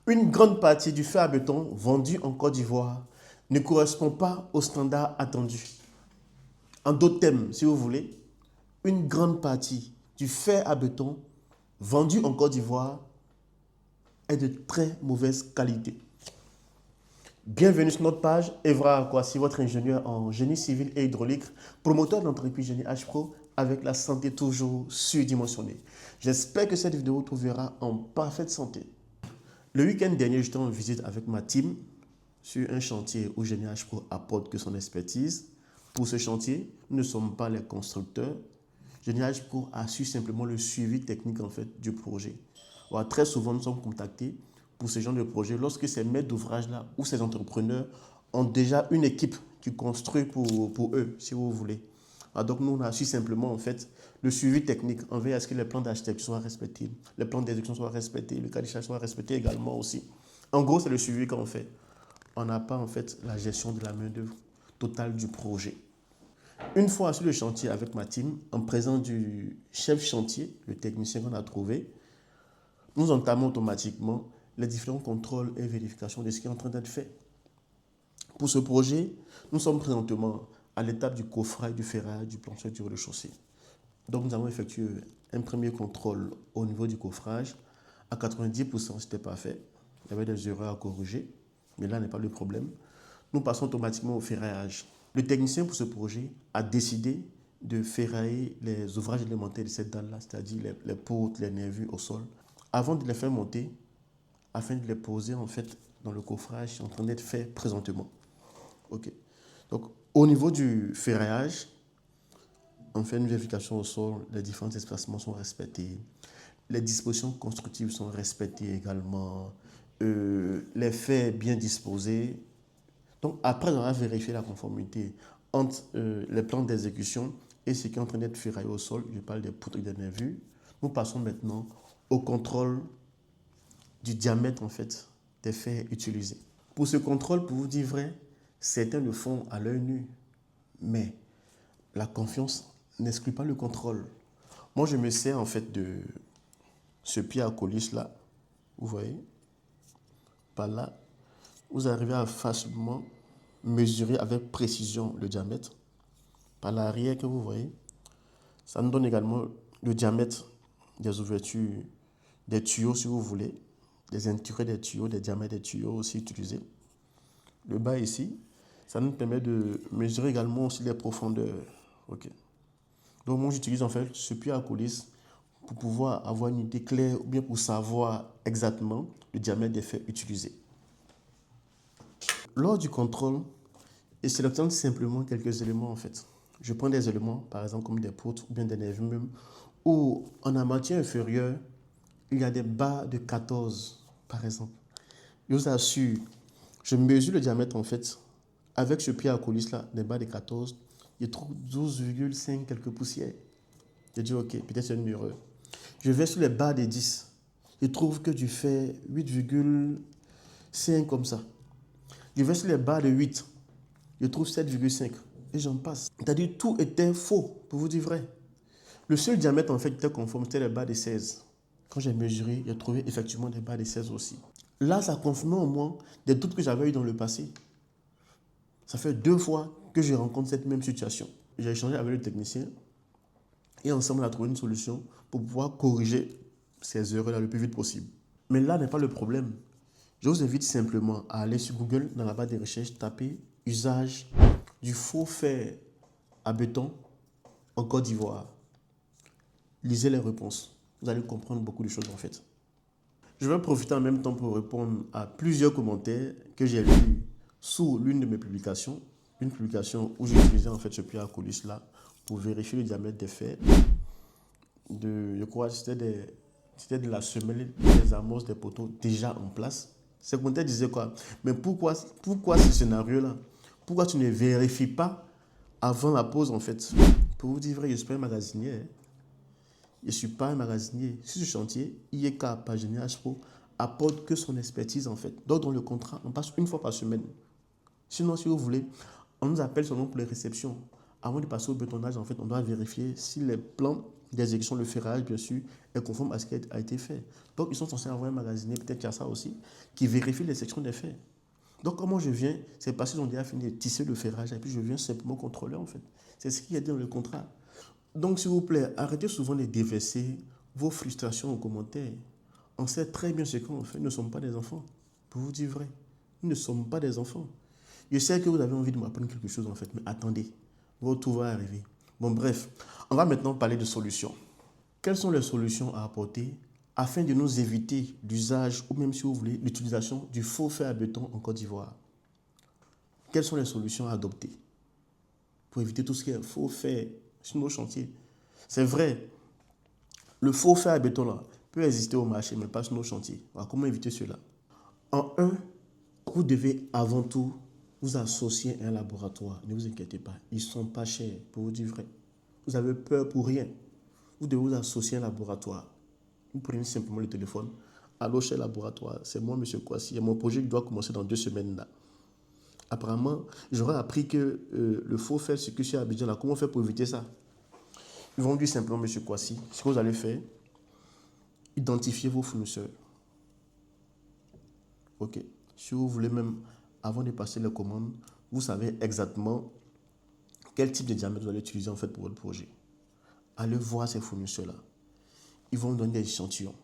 Une grande partie du fer à béton vendu en Côte d'Ivoire ne correspond pas aux standards attendus. En d'autres termes, si vous voulez, une grande partie du fer à béton vendu en Côte d'Ivoire est de très mauvaise qualité. Bienvenue sur notre page Evra Akwasi, votre ingénieur en génie civil et hydraulique, promoteur d'entreprise Génie H-Pro avec la santé toujours surdimensionnée. J'espère que cette vidéo vous trouvera en parfaite santé. Le week-end dernier, j'étais en visite avec ma team sur un chantier où Génie H-Pro apporte que son expertise. Pour ce chantier, nous ne sommes pas les constructeurs. Génie H-Pro assure simplement le suivi technique en fait, du projet. Alors, très souvent, nous sommes contactés pour ce genre de projet lorsque ces maîtres d'ouvrage-là ou ces entrepreneurs ont déjà une équipe qui construit pour eux, si vous voulez. Alors, donc, nous, on assure simplement en fait, le suivi technique. On veille à ce que les plans d'architecture soient respectés, les plans d'exécution soient respectés, le cas des charges soit respecté également aussi. En gros, c'est le suivi qu'on fait. On n'a pas en fait la gestion de la main-d'œuvre totale du projet. Une fois sur le chantier avec ma team, en présence du chef chantier, le technicien qu'on a trouvé, nous entamons automatiquement les différents contrôles et vérifications de ce qui est en train d'être fait. Pour ce projet, nous sommes présentement à l'étape du coffrage, du ferrage, du plancher, du rez-de-chaussée. Donc nous avons effectué un premier contrôle au niveau du coffrage. À 90%, c'était parfait. Il y avait des erreurs à corriger, mais là n'est pas le problème. Nous passons automatiquement au ferraillage. Le technicien pour ce projet a décidé de ferrailler les ouvrages élémentaires de cette dalle-là, c'est-à-dire les poutres, les nervures au sol, avant de les faire monter, afin de les poser en fait dans le coffrage qui est en train d'être fait présentement. Ok. Donc, au niveau du ferraillage, on fait une vérification au sol, les différents espacements sont respectés, les dispositions constructives sont respectées également, les faits bien disposés. Donc, après avoir vérifié la conformité entre les plans d'exécution et ce qui est en train d'être ferraillé au sol, je parle des poutres et des nervures, nous passons maintenant au contrôle du diamètre en fait, des fers utilisés. Pour ce contrôle, pour vous dire vrai, certains le font à l'œil nu, mais la confiance n'exclut pas le contrôle. Moi, je me sers en fait de ce pied à coulisse là, vous voyez, par là, vous arrivez à facilement mesurer avec précision le diamètre. Par l'arrière que vous voyez, ça nous donne également le diamètre des ouvertures, des tuyaux si vous voulez, des intérieurs des tuyaux, des diamètres des tuyaux aussi utilisés. Le bas ici, ça nous permet de mesurer également aussi les profondeurs. Ok. Donc moi j'utilise en fait ce puits à coulisse pour pouvoir avoir une idée claire ou bien pour savoir exactement le diamètre des fers utilisés. Lors du contrôle, je sélectionne simplement quelques éléments en fait. Je prends des éléments, par exemple comme des poutres ou bien des nervures même, où en armature inférieure, il y a des barres de 14 par exemple. Je vous assure, je mesure le diamètre en fait avec ce pied à coulisse là, des barres de 14, je trouve 12,5 quelques poussières. Je dis ok, peut-être c'est une erreur. Je vais sur les barres de 10, je trouve que du fait 8,5 comme ça. Je vais sur les barres de 8, je trouve 7,5 et j'en passe. C'est-à-dire tout était faux, pour vous dire vrai. Le seul diamètre en fait qui était conforme, c'était les barres de 16. Quand j'ai mesuré, j'ai trouvé effectivement des barres de 16 aussi. Là, ça confirmait au moins des doutes que j'avais eu dans le passé. Ça fait 2 fois que je rencontre cette même situation. J'ai échangé avec le technicien et ensemble on a trouvé une solution pour pouvoir corriger ces erreurs-là le plus vite possible. Mais là n'est pas le problème. Je vous invite simplement à aller sur Google, dans la barre de recherche, taper usage du faux fer à béton en Côte d'Ivoire. Lisez les réponses. Vous allez comprendre beaucoup de choses en fait. Je vais profiter en même temps pour répondre à plusieurs commentaires que j'ai lus sous l'une de mes publications. Une publication où j'utilisais en fait ce pied à coulisse là pour vérifier le diamètre des fers. Je crois que c'était de la semelle des amorces des poteaux déjà en place. Ces commentaires disaient quoi? Mais pourquoi ce scénario-là? Pourquoi tu ne vérifies pas avant la pause en fait? Pour vous dire vrai, je ne suis pas un magasinier. Je ne suis pas un magasinier. Sur ce chantier, IEK par Génie H-Pro apporte que son expertise en fait. Donc dans le contrat, on passe une fois par semaine. Sinon, si vous voulez, on nous appelle seulement pour les réceptions. Avant de passer au bétonnage, en fait, on doit vérifier si les plans d'exécution, le ferrage, bien sûr, est conforme à ce qui a été fait. Donc, ils sont censés avoir un magasinier, peut-être qu'il y a ça aussi, qui vérifie les sections des faits. Donc, comment je viens? C'est parce qu'ils ont déjà fini de tisser le ferrage et puis je viens simplement contrôler, en fait. C'est ce qui est dit dans le contrat. Donc, s'il vous plaît, arrêtez souvent de déverser vos frustrations aux commentaires. On sait très bien ce qu'on fait. Nous ne sommes pas des enfants. Pour vous dire vrai, nous ne sommes pas des enfants. Je sais que vous avez envie de m'apprendre quelque chose, en fait, mais attendez, votre tour va arriver. Bon, bref, on va maintenant parler de solutions. Quelles sont les solutions à apporter afin de nous éviter l'usage, ou même si vous voulez, l'utilisation du faux fer à béton en Côte d'Ivoire? Quelles sont les solutions à adopter pour éviter tout ce qui est faux fer sur nos chantiers? C'est vrai, le faux fer à béton là peut exister au marché, mais pas sur nos chantiers. Alors, comment éviter cela? En un, vous devez avant tout vous associer à un laboratoire. Ne vous inquiétez pas, ils ne sont pas chers, pour vous dire vrai. Vous avez peur pour rien. Vous devez vous associer à un laboratoire. Vous prenez simplement le téléphone. Allô, chez laboratoire, c'est moi, M. Kouassi. Et mon projet doit commencer dans 2 semaines là. Apparemment, j'aurais appris que le faux fer circule sur Abidjan là. Comment on fait pour éviter ça? Ils vont dire simplement, M. Kouassi, ce que vous allez faire, identifiez vos fournisseurs. Ok. Si vous voulez même, avant de passer les commandes, vous savez exactement quel type de diamètre vous allez utiliser en fait pour votre projet. Allez voir ces fournisseurs-là. Ils vont vous donner des échantillons.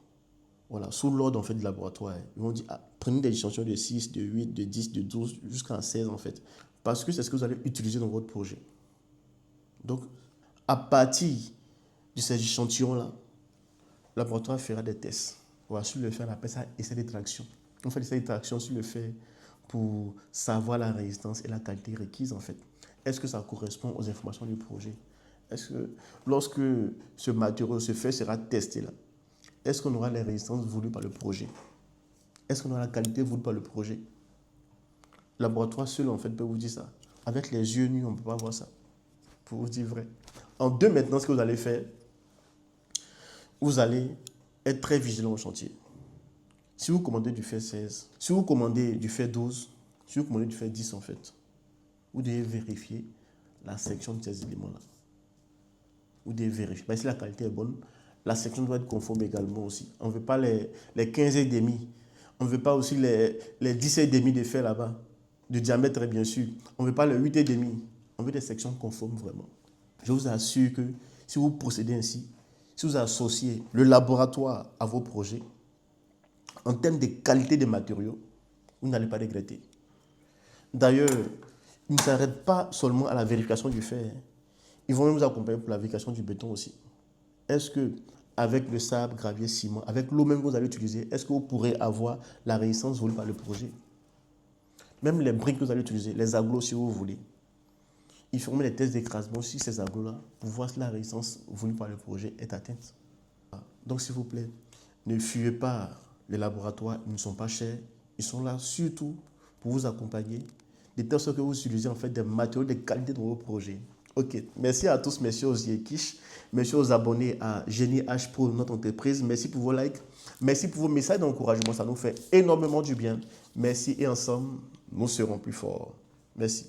Voilà, sous l'ordre en fait du laboratoire. Ils vont dire, prenez des échantillons de 6, de 8, de 10, de 12, jusqu'à 16 en fait. Parce que c'est ce que vous allez utiliser dans votre projet. Donc, à partir de ces échantillons-là, le laboratoire fera des tests. Voilà, sur le fait, on appelle ça essai d'extraction. On fait des essais d'extraction sur le fait pour savoir la résistance et la qualité requise en fait. Est-ce que ça correspond aux informations du projet? Est-ce que lorsque ce matériau, ce fait sera testé là, est-ce qu'on aura les résistances voulues par le projet? Est-ce qu'on aura la qualité voulue par le projet? Le laboratoire seul en fait peut vous dire ça. Avec les yeux nus, on ne peut pas voir ça. Pour vous dire vrai. En deux, maintenant, ce que vous allez faire, vous allez être très vigilant au chantier. Si vous commandez du fer 16, si vous commandez du fer 12, si vous commandez du fer 10 en fait, vous devez vérifier la section de ces éléments-là. Vous devez vérifier. Mais si la qualité est bonne, la section doit être conforme également aussi. On ne veut pas les 15 et demi. On ne veut pas aussi les 10 et demi de fer là-bas, de diamètre bien sûr. On ne veut pas les 8 et demi. On veut des sections conformes vraiment. Je vous assure que si vous procédez ainsi, si vous associez le laboratoire à vos projets, en termes de qualité des matériaux, vous n'allez pas regretter. D'ailleurs, ils ne s'arrêtent pas seulement à la vérification du fer. Ils vont même vous accompagner pour la vérification du béton aussi. Est-ce que, avec le sable, gravier, ciment, avec l'eau même que vous allez utiliser, est-ce que vous pourrez avoir la résistance voulue par le projet? Même les briques que vous allez utiliser, les agglos si vous voulez. Ils feront des tests d'écrasement sur ces agglos-là pour voir si la résistance voulue par le projet est atteinte. Donc, s'il vous plaît, ne fuyez pas les laboratoires, ils ne sont pas chers. Ils sont là surtout pour vous accompagner, de telle sorte que vous utilisez en fait des matériaux de qualité dans vos projets. Ok, merci à tous, merci aux Yekish, merci aux abonnés à Génie H Pro, notre entreprise. Merci pour vos likes, merci pour vos messages d'encouragement, ça nous fait énormément du bien. Merci et ensemble, nous serons plus forts. Merci.